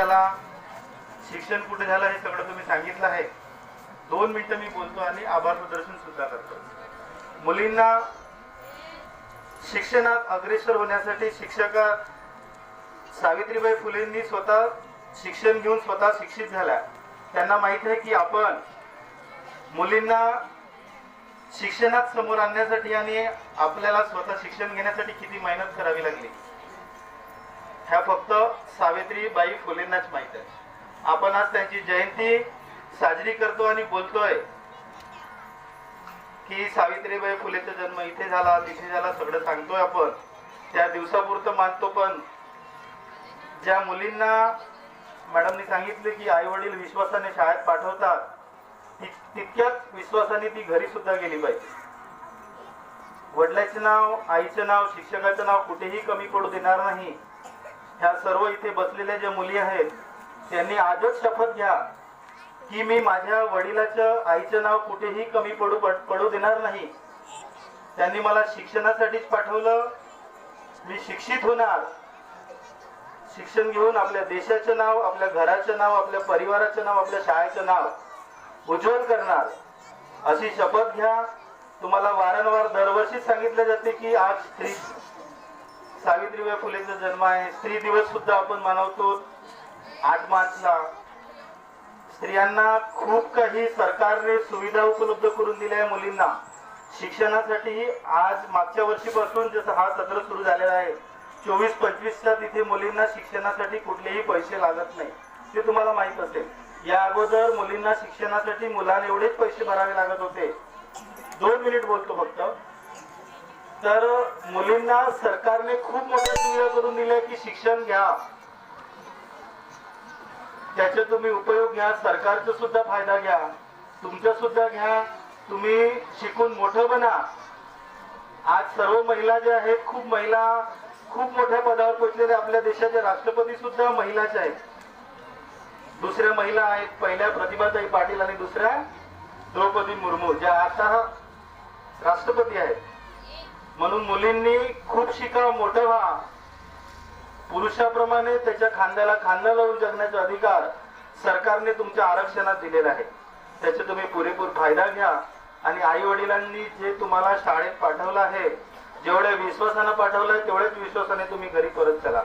झाला, शिक्षण कुठे झालं हे सगळं तुम्ही सांगितलं आहे. 2 मिनिटं मी बोलतो आणि आभार प्रदर्शन सुद्धा करतो. मुलींना शिक्षणात अग्रेसर होण्यासाठी शिक्षका सावित्रीबाई फुलेंनी स्वतः शिक्षण घेऊन स्वतः शिक्षित झाल्या. त्यांना माहित आहे की आपण मुलींना शिक्षणात समोर आणण्यासाठी आणि आपल्याला स्वतः शिक्षण घेण्यासाठी किती मेहनत करावी लागली, ह्या फक्त सावित्रीबाई फुलेंनाच माहित आहे. आपण आज त्यांची जयंती साजरी करतो आणि बोलतोय की सावित्रीबाई फुलेचा जन्म इथे झाला, तिथे झाला, सगळं सांगतोय आपण. त्या दिवसापुरतं मानतो, पण ज्या मुलींना मॅडमनी सांगितले की आई वडील विश्वासाने शाळेत पाठवतात, तितक्याच विश्वासाने ती घरी सुद्धा गेली पाहिजे. वडिलांचे नाव, आईचे नाव, शिक्षकाचं नाव कुठेही कमी पडू देणार नाही. ह्या सर्व इथे बसलेल्या ज्या मुली आहेत त्यांनी आजच शपथ घ्या की मी माझ्या वडिलाचं, आईचं नाव कुठेही कमी पडू देणार नाही. त्यांनी मला शिक्षणासाठीच पाठवलं, मी शिक्षित होणार, शिक्षण घेऊन आपल्या देशाचं नाव, आपल्या घराचं नाव, आपल्या परिवाराचं नाव, आपल्या शाळेचं नाव उज्ज्वल करणार, अशी शपथ घ्या. तुम्हाला वारंवार दरवर्षी सांगितले जाते की आज स्त्री सावित्रीबाई फुलेचा जन्म आहे. स्त्री दिवस सुद्धा आपण मनवतो 8 मार्चला. स्त्रियांना खूप काही सरकारने सुविधा उपलब्ध करून दिल्या आहे. मुलींना शिक्षणासाठी आज मागच्या वर्षीपासून जसं हा सत्र सुरू झालेला आहे 24-25च्या तिथे मुलींना शिक्षणासाठी कुठलेही पैसे लागत नाही, ते तुम्हाला माहित असेल. या अगोदर मुलींना शिक्षणासाठी मुलांना एवढेच पैसे भरावे लागत होते. 2 मिनिट बोलतो फक्त. तर मुलींना सरकारने खूप मोठ्या सुविधा करून दिल्या की शिक्षण घ्या, त्याचा तुम्ही उपयोग घ्या, सरकारचा सुद्धा फायदा घ्या, तुमचा सुद्धा घ्या, तुम्ही शिकून मोठं बना. आज सर्व महिला ज्या आहेत, खूप महिला खूप मोठ्या पदावर पोहोचलेल्या, आपल्या देशाच्या राष्ट्रपती सुद्धा महिलाच आहेत. दुसऱ्या महिला आहेत, पहिल्या प्रतिभाताई पाटील आणि दुसऱ्या द्रौपदी मुर्मू, ज्या आता राष्ट्रपती आहेत. म्हणून मुलींनी खूप शिका, मोठं व्हा. पुरुषाप्रमाणे त्याच्या खांद्याला खांदा लावून जगण्याचा अधिकार सरकारने तुमच्या आरक्षणात दिलेला आहे. त्याचा तुम्ही पुरेपूर फायदा घ्या. आणि आई वडिलांनी जे तुम्हाला शाळेत पाठवलं आहे, जेवढ्या विश्वासाने पाठवलंय तेवढ्याच विश्वासाने तुम्ही घरी परत चला.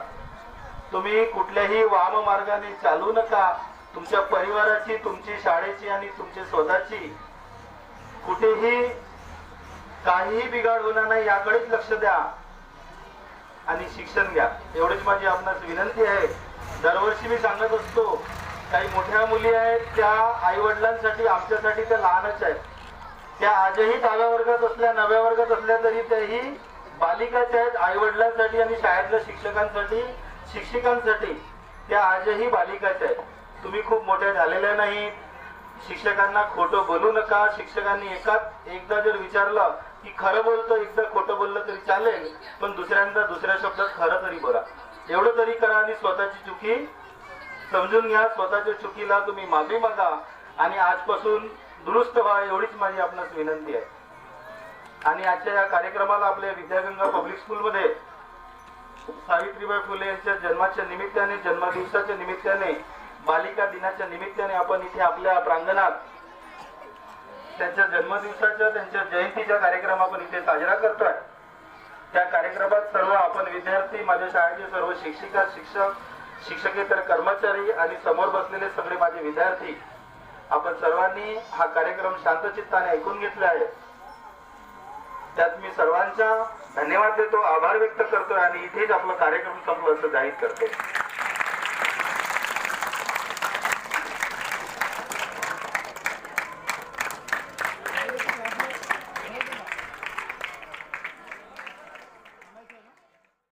तुम्ही कुठल्याही वाम मार्गाने चालू नका. तुमच्या परिवाराची, तुमची शाळेची आणि तुमची स्वतःची कुठेही काहीही बिघाड होणार नाही, याकडेच लक्ष द्या आणि शिक्षण घ्या. एवढीच माझी आपणास विनंती आहे. दरवर्षी मी सांगत असतो, काही मोठ्या मुली आहेत त्या आई वडिलांसाठी, आमच्यासाठी त्या लहानच आहेत. त्या आजही 10व्या वर्गात असल्या, 9व्या वर्गात असल्या तरी त्याही बालिकाच आहेत. आई वडिलांसाठी आणि शाळेतल्या शिक्षकांसाठी, शिक्षिकांसाठी त्या आजही बालिकाच आहेत. तुम्ही खूप मोठ्या झालेल्या नाही. शिक्षकांना खोटं बोलू नका. शिक्षकांनी एकदा जर विचारलं की खरं बोलतो, एकदा खोटं बोललं तरी चालेल, पण दुसऱ्यांदा दुसऱ्या शब्दात खरं तरी बोला. एवढं तरी करा आणि स्वतःची चुकी समजून घ्या. स्वतःच्या चुकीला तुम्ही माफी मागा आणि आजपासून दुरुस्त व्हा, एवढीच माझी आपणास विनंती आहे. आणि आजच्या या कार्यक्रमाला आपल्या विद्यागंगा पब्लिक स्कूलमध्ये सावित्रीबाई फुले यांच्या जन्माच्या निमित्ताने, जन्मदिवसाच्या निमित्ताने, बालिका दिनाच्या निमित्ताने आपण इथे आपल्या प्रांगणात त्यांच्या जन्मदिवसाच्या, त्यांच्या जयंतीचा कार्यक्रम आपण इथे साजरा करतोय. त्या कार्यक्रमात सर्व आपण विद्यार्थी, माझ्या शाळेचे सर्व शिक्षिका, शिक्षक, शिक्षकेतर कर्मचारी आणि समोर बसलेले सगळे माझे विद्यार्थी, आपण सर्वांनी हा कार्यक्रम शांतचित्ताने ऐकून घेतला आहे. त्यात मी सर्वांचा धन्यवाद देतो, आभार व्यक्त करतोय आणि इथेच आपला कार्यक्रम संपला असं जाहीर करतो.